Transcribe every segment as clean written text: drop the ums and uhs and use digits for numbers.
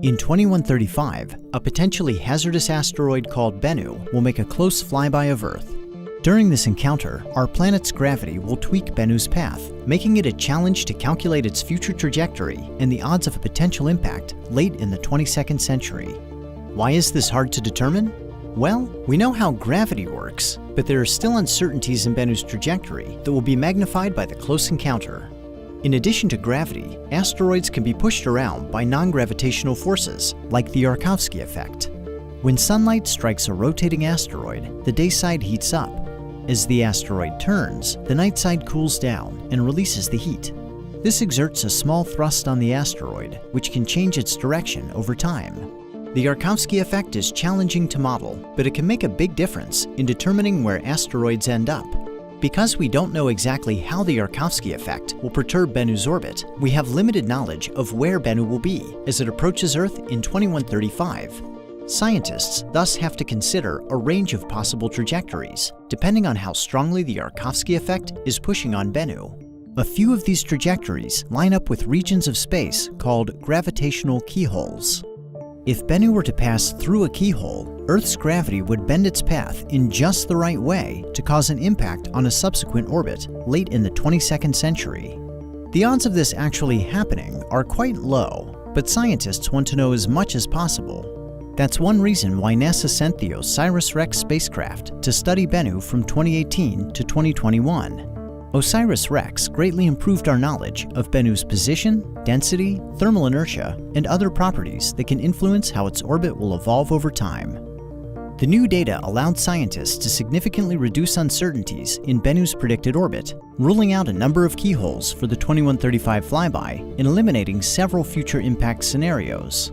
In 2135, a potentially hazardous asteroid called Bennu will make a close flyby of Earth. During this encounter, our planet's gravity will tweak Bennu's path, making it a challenge to calculate its future trajectory and the odds of a potential impact late in the 22nd century. Why is this hard to determine? Well, we know how gravity works, but there are still uncertainties in Bennu's trajectory that will be magnified by the close encounter. In addition to gravity, asteroids can be pushed around by non-gravitational forces, like the Arkovsky Effect. When sunlight strikes a rotating asteroid, the day side heats up. As the asteroid turns, the night side cools down and releases the heat. This exerts a small thrust on the asteroid, which can change its direction over time. The Arkovsky Effect is challenging to model, but it can make a big difference in determining where asteroids end up. Because we don't know exactly how the Arkovsky Effect will perturb Bennu's orbit, we have limited knowledge of where Bennu will be as it approaches Earth in 2135. Scientists thus have to consider a range of possible trajectories, depending on how strongly the Arkovsky Effect is pushing on Bennu. A few of these trajectories line up with regions of space called gravitational keyholes. If Bennu were to pass through a keyhole, Earth's gravity would bend its path in just the right way to cause an impact on a subsequent orbit late in the 22nd century. The odds of this actually happening are quite low, but scientists want to know as much as possible. That's one reason why NASA sent the Osiris Rex spacecraft to study Bennu from 2018 to 2021. Osiris Rex greatly improved our knowledge of Bennu's position, density, thermal inertia, and other properties that can influence how its orbit will evolve over time. The new data allowed scientists to significantly reduce uncertainties in Bennu's predicted orbit, ruling out a number of keyholes for the 2135 flyby and eliminating several future impact scenarios.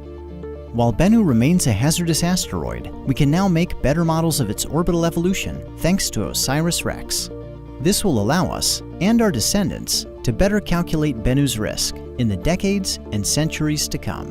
While Bennu remains a hazardous asteroid, we can now make better models of its orbital evolution thanks to Osiris Rex. This will allow us, and our descendants, to better calculate Bennu's risk in the decades and centuries to come.